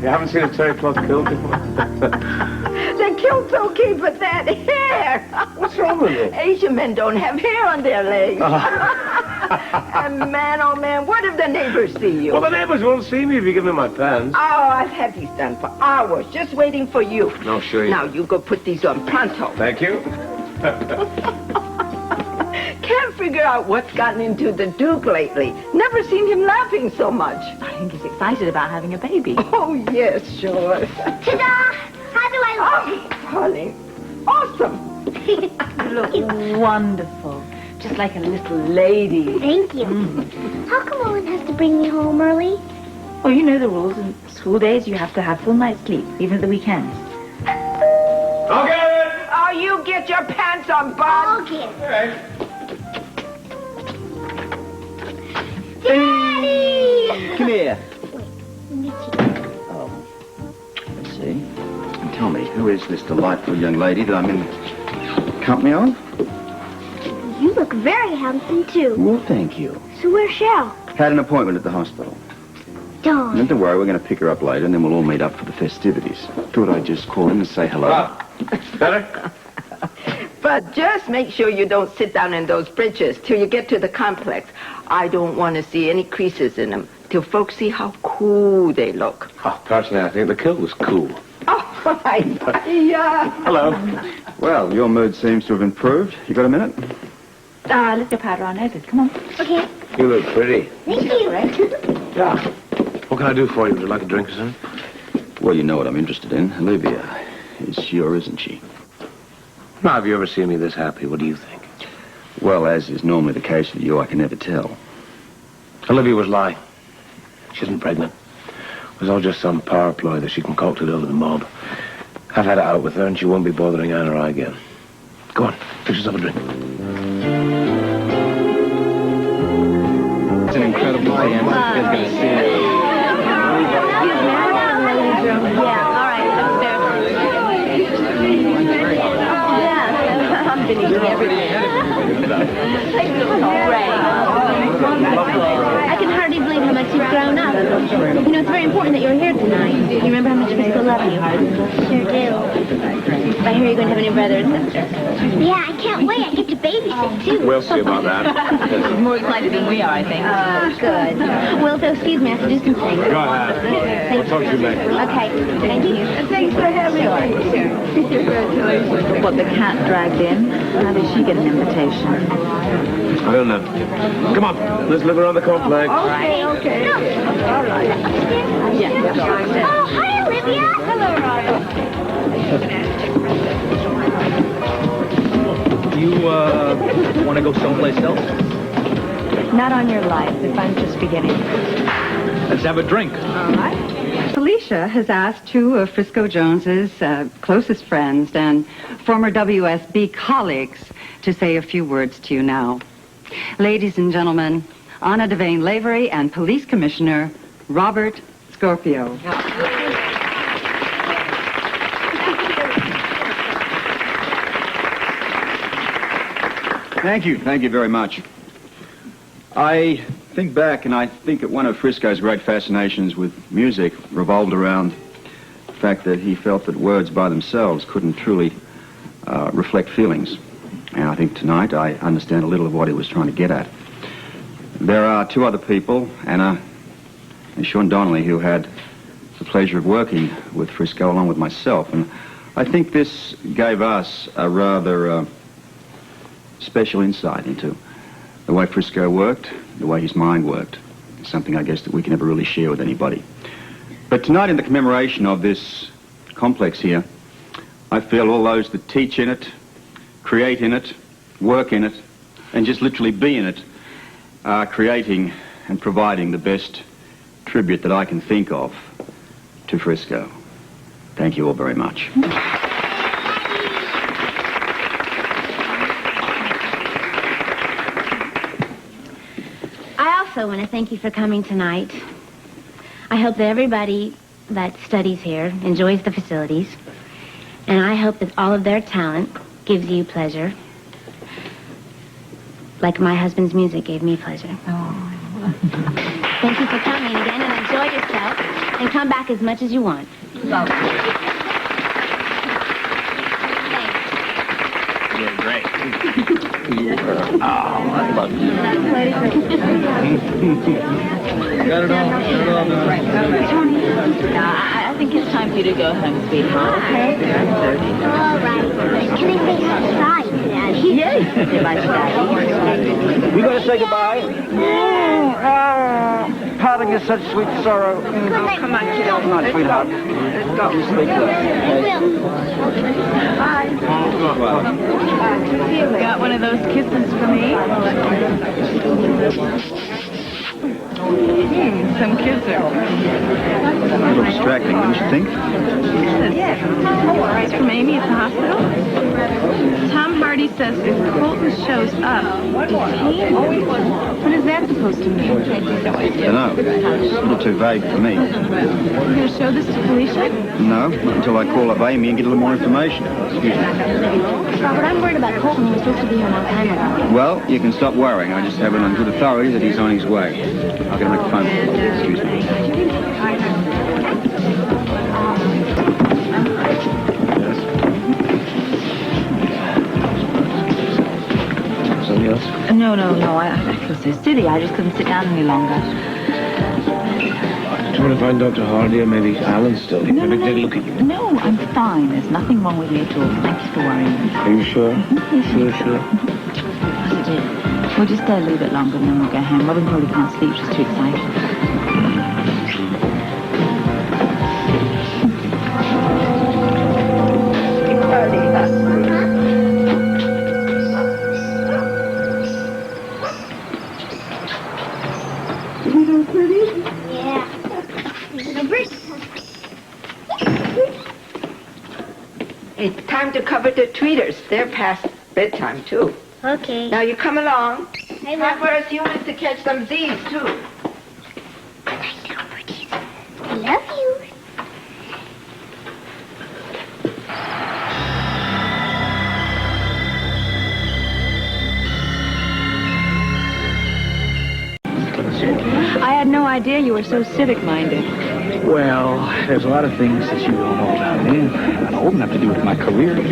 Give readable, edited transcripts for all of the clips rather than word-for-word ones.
You haven't seen a terry-cloth kilt before? The kilt's okay, but that hair. What's wrong with it? Asian men don't have hair on their legs. And man, oh man, what if the neighbors see you? Well, the neighbors won't see me if you give me my pants. Oh, I've had these done for hours, just waiting for you. No, sure. Now you go put these on pronto. Thank you. Can't figure out what's gotten into the Duke lately. Never seen him laughing so much. I think he's excited about having a baby. Oh, yes, sure. Ta-da! How do I look? Oh, darling. Awesome. You look wonderful. Just like a little lady. Thank you. How come Owen has to bring me home early? Oh, you know the rules. In school days, you have to have full night's sleep, even at the weekends. Okay. Oh, you get your pants on, Bud. I'll get it. All right. Daddy! Come here. Mitzi. Let's see. And tell me, who is this delightful young lady that I'm in company of? You look very handsome, too. Well, thank you. So where's Cheryl? Had an appointment at the hospital. Dawn. Don't worry, we're going to pick her up later, and then we'll all meet up for the festivities. Thought I'd just call in and say hello. Better? But just make sure you don't sit down in those britches till you get to the complex. I don't want to see any creases in them till folks see how cool they look. Oh, personally, I think the kilt was cool. Oh, yeah. Hello. Well, your mood seems to have improved. You got a minute? Let's go powder our noses. Come on. Okay. You look pretty. Thank you. Yeah. What can I do for you? Would you like a drink or something? Well, you know what I'm interested in. Olivia is she or isn't she? Now, have you ever seen me this happy? What do you think? Well, as is normally the case with you, I can never tell. Olivia was lying. She isn't pregnant. It was all just some power ploy that she concocted over the mob. I've had it out with her, and she won't be bothering Anne or I again. Go on, fix yourself a drink. It's an incredible day. I'm going to see it. Yeah, all right. I'm finishing everything. I can hardly believe how much you've grown up. You know, it's very important that you're here tonight. You remember how much people love you? Sure do. I hear you're going to have a new brother and sister. Yeah, I can't wait. I get to babysit, too. We'll see about that. He's more excited than we are, I think. Oh, good. Well, so excuse me, I have to do some things. Go ahead. We'll talk to you later. Okay, thank you. Thanks for having me. Congratulations. What, the cat dragged in? How did she get an invitation? I don't know. Come on, let's look around the complex. Okay. All right. Yeah. Oh, hi, Olivia. Hello, You, want to go someplace else? Not on your life, if I'm just beginning. Let's have a drink. All right. Felicia has asked two of Frisco Jones's closest friends and former WSB colleagues to say a few words to you now. Ladies and gentlemen, Anna Devane Lavery and Police Commissioner Robert Scorpio. Thank you very much. I think back, and I think that one of Frisco's great fascinations with music revolved around the fact that he felt that words by themselves couldn't truly reflect feelings. And I think tonight I understand a little of what he was trying to get at. There are two other people, Anna and Sean Donnelly, who had the pleasure of working with Frisco along with myself. And I think this gave us a rather special insight into the way Frisco worked, the way his mind worked. It's something, I guess, that we can never really share with anybody. But tonight, in the commemoration of this complex here, I feel all those that teach in it, create in it, work in it, and just literally be in it, are creating and providing the best tribute that I can think of to Frisco. Thank you all very much. I also want to thank you for coming tonight. I hope that everybody that studies here enjoys the facilities, and I hope that all of their talent gives you pleasure, like my husband's music gave me pleasure. Oh. Thank you for coming again, and enjoy yourself. And come back as much as you want. You're great. Oh, I love you. Got it all. I think it's time for you to go home, sweetheart. All right. Can I say hi to Daddy? Yes, goodbye, Daddy. We gotta say goodbye. Parting is such sweet sorrow. Come on, kiddo. Come on, sweetheart. Let's go. Got one of those kisses for me? Some kisser. A little distracting, don't you think? It's from Amy at the hospital. Tom Hardy says if Colton shows up, what is that supposed to mean? I don't know. It's a little too vague for me. You're going to show this to Felicia? No, not until I call up Amy and get a little more information. Excuse me. Robert, I'm worried about Colton. He was supposed to be here a long time ago. Well, you can stop worrying. I just have it on good authority that he's on his way. I'll get him a phone call. Excuse me. Something else? No. I feel so silly. I just couldn't sit down any longer. Do you want to find Dr. Hardy or maybe Alan still? Maybe take a look at you. No, I'm fine. There's nothing wrong with me at all. Thank you for worrying. Are you sure? Sure. We'll just stay a little bit longer and then we'll go home. Robin probably can't sleep. She's too excited. Yeah. It's time to cover the tweeters. They're past bedtime, too. Okay. Now, you come along. I Have for us humans to catch some Z's, too. I love you. I had no idea you were so civic-minded. Well, there's a lot of things that you don't know about me. I'm not old enough to do with my career. We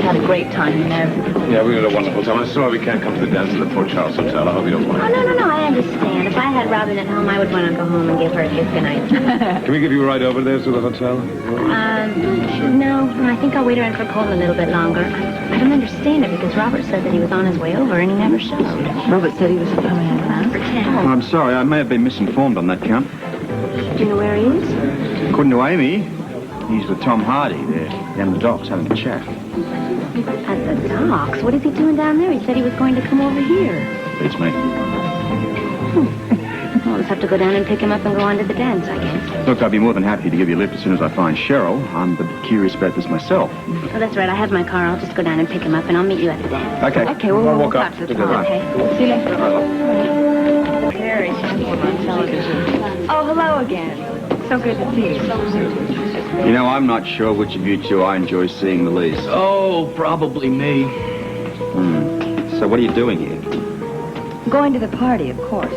had a great time, you know. Yeah, we had a wonderful time. I'm sorry we can't come to the dance at the Port Charles Hotel. I hope you don't mind. Oh, no, I understand. If I had Robin at home, I would want to go home and give her a kiss goodnight. Can we give you a ride over there to the hotel? No, I think I'll wait around for Colton a little bit longer. I don't understand it because Robert said that he was on his way over and he never showed. Robert said he was coming in, huh? Oh, I'm sorry. I may have been misinformed on that count. Do you know where he is? According to Amy, he's with Tom Hardy there, down the docks having a chat. At the docks? What is he doing down there? He said he was going to come over here. It's me. I'll just have to go down and pick him up and go on to the dance, I guess. Look, I'd be more than happy to give you a lift as soon as I find Cheryl. I'm a bit curious about this myself. Oh, that's right. I have my car. I'll just go down and pick him up, and I'll meet you at the dance. Okay. Okay, we'll walk up to the car. Okay. See you later. Very handsome on television. Oh, hello again. So good to see you. You know, I'm not sure which of you two I enjoy seeing the least. Oh, probably me. So what are you doing here? Going to the party, of course.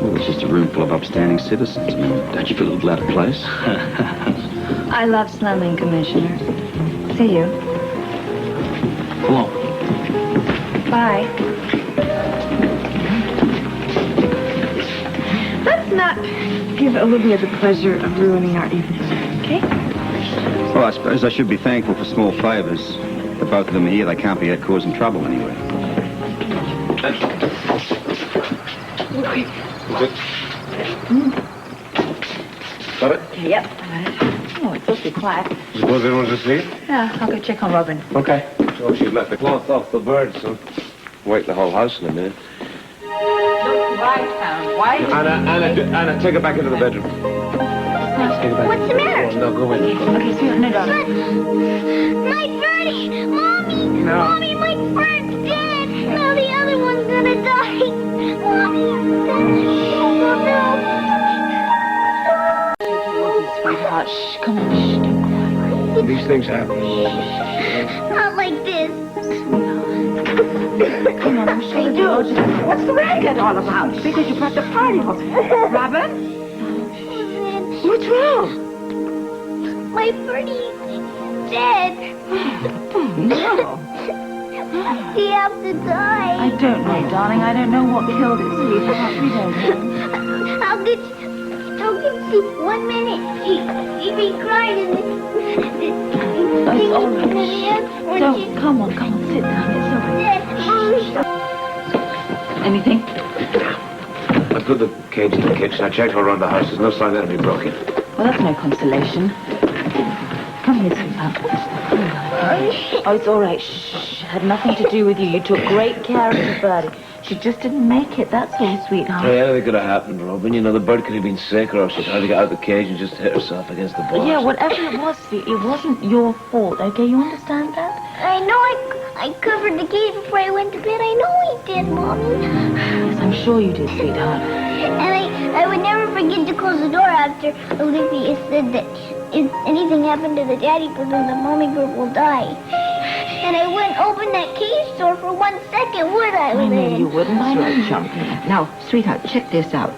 Well, it's just a room full of upstanding citizens. I mean, don't you feel a little out of place? I love slumming, Commissioner. See you. Hello. Bye. Let's not give Olivia the pleasure of ruining our evening, okay? Well, I suppose I should be thankful for small favors. The both of them are here, they can't be out causing trouble anyway. Got it? Yep. Oh, it's supposed to be quiet. Suppose everyone's asleep? Yeah, I'll go check on Robin. Okay. So she's left the cloth off the bird, so wake the whole house in a minute. White. Anna, take her back into the bedroom. What's the matter? Oh, no, go in. Okay, sweetheart, no, darling. My birdie! Mommy! No. Mommy, my bird's dead! Now the other one's gonna die! Mommy, I'm dead! Oh, Sweetheart, shh, come on, shh, don't cry. These things happen. no! Not like this. Come on, I'm George. What's the racket all about? Because you brought the party home. Robin? What's wrong? My birdie's dead. Oh, no. He have to die. I don't know, darling. I don't know what killed it, sweetheart. We don't know. How could she 1 minute he cried and then It's all right. Don't, come on, sit down. It's all right. Anything? I put the cage in the kitchen. I checked all around the house. There's no sign that it'll be broken. Well, that's no consolation. Come here, sweetheart. Oh, it's all right. Shh. It had nothing to do with you. You took great care of the birdie. She just didn't make it, that's all, sweetheart. Hey, anything could have happened, Robin. You know, the bird could have been sick, or she tried to get out of the cage and just hit herself against the bars. Yeah, whatever it was, sweet, it wasn't your fault, okay? You understand that? I know I covered the cage before I went to bed. I know I did, Mommy. Yes, I'm sure you did, sweetheart. And I would never forget to close the door after Olivia said that if anything happened to the daddy bird, then the mommy bird will die. And I wouldn't open that cage door for 1 second, would I, I know you wouldn't. I know you Chum. Now, sweetheart, check this out.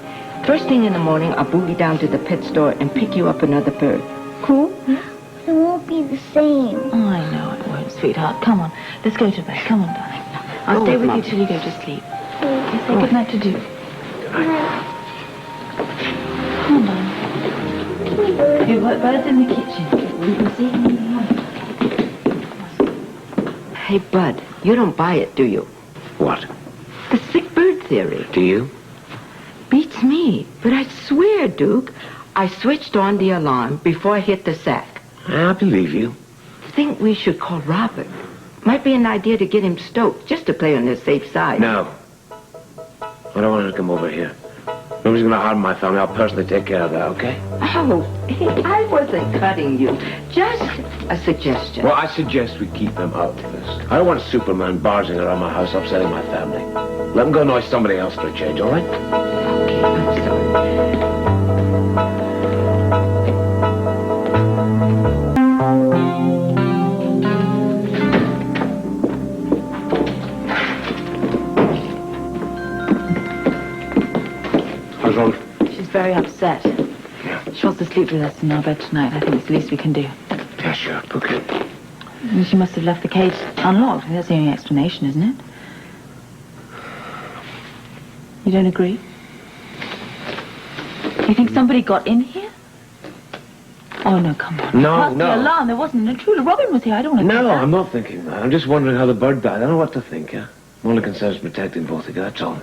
First thing in the morning, I'll boogie down to the pet store and pick you up another bird. Cool? It won't be the same. Oh, I know it won't, sweetheart. Come on, let's go to bed. Come on, darling. I'll stay with you till you go to sleep. You say goodnight to do. Come on, darling. You've got birds in the kitchen. You can see them in the house. Hey, Bud, you don't buy it, do you? What? The sick bird theory. Do you? Beats me. But I swear, Duke, I switched on the alarm before I hit the sack. I believe you. Think we should call Robert. Might be an idea to get him stoked, just to play on the safe side. No. I don't want her to come over here. Nobody's going to harm my family. I'll personally take care of that, okay? Oh, I wasn't cutting you. Just a suggestion. Well, I suggest we keep them out of this. I don't want Superman barging around my house upsetting my family. Let him go annoy somebody else for a change, all right? Okay, I'm sorry. How's Ron? She's very upset. Yeah. She wants to sleep with us in our bed tonight. I think it's the least we can do. Yeah, sure. Okay. And she must have left the cage unlocked. That's the only explanation, isn't it? You don't agree? You think somebody got in here? Oh, no, come on. No, Past no. the alarm, there wasn't an intruder. Robin was here. I don't want to No, think that. I'm not thinking that. I'm just wondering how the bird died. I don't know what to think, yeah? I'm only concerned with protecting both of you, that's all.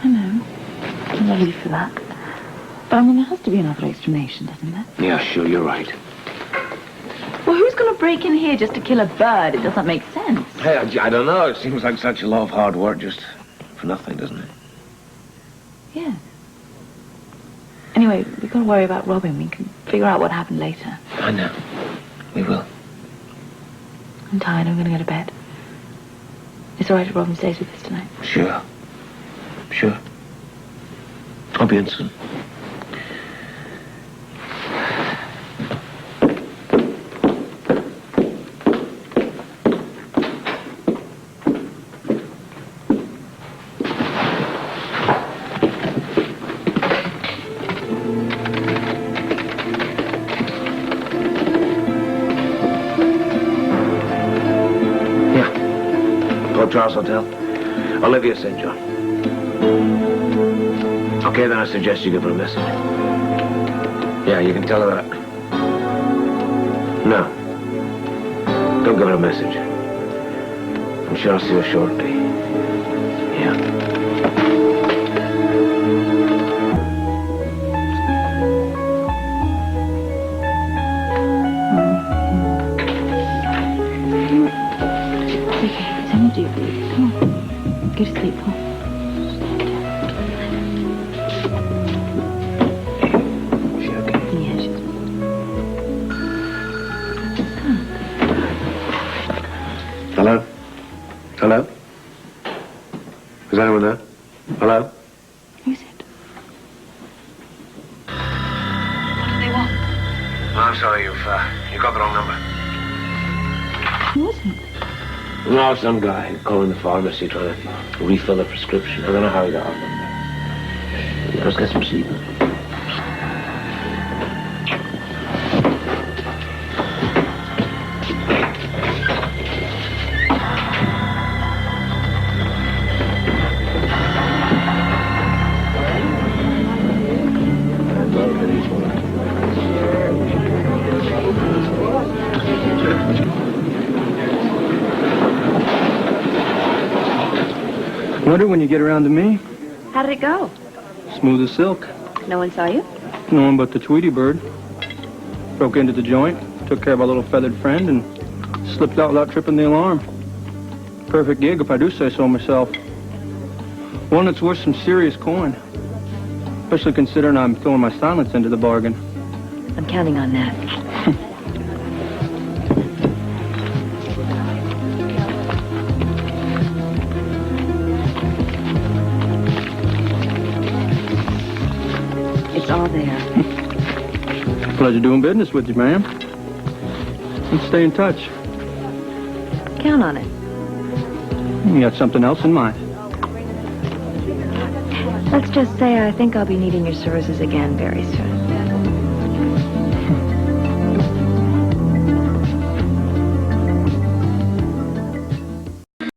I know. I'm ready for that. But, I mean, there has to be another explanation, doesn't there? Yeah, sure, you're right. Well, who's going to break in here just to kill a bird? It doesn't make sense. Hey, I don't know. It seems like such a lot of hard work just for nothing, doesn't it? Yeah. Anyway, we've got to worry about Robin. We can figure out what happened later. I know. We will. I'm tired. I'm going to go to bed. It's all right if Robin stays with us tonight. Sure. Sure. I'll be in soon. Charles Hotel. Olivia St. John. Okay, then I suggest you give her a message. Yeah, you can tell her that. No. Don't give her a message. I'm sure I'll see her shortly. Yeah. Do please. Come on. Go to sleep, Paul. Is she okay? Yeah, she's... Hello? Hello? Is anyone there? Hello? Who's it? What do they want? Oh, I'm sorry, you got the wrong number. Who was it? No, some guy calling the pharmacy trying to refill a prescription. I don't know how he got on them. Let's get some sleep. Wonder when you get around to me. How did it go? Smooth as silk. No one saw you? No one but the Tweety bird. Broke into the joint, took care of our little feathered friend, and slipped out without tripping the alarm. Perfect gig, if I do say so myself. One that's worth some serious coin. Especially considering I'm throwing my silence into the bargain. I'm counting on that. It's all there. Pleasure doing business with you, ma'am. Let's stay in touch. Count on it. You got something else in mind? Let's just say I think I'll be needing your services again very soon.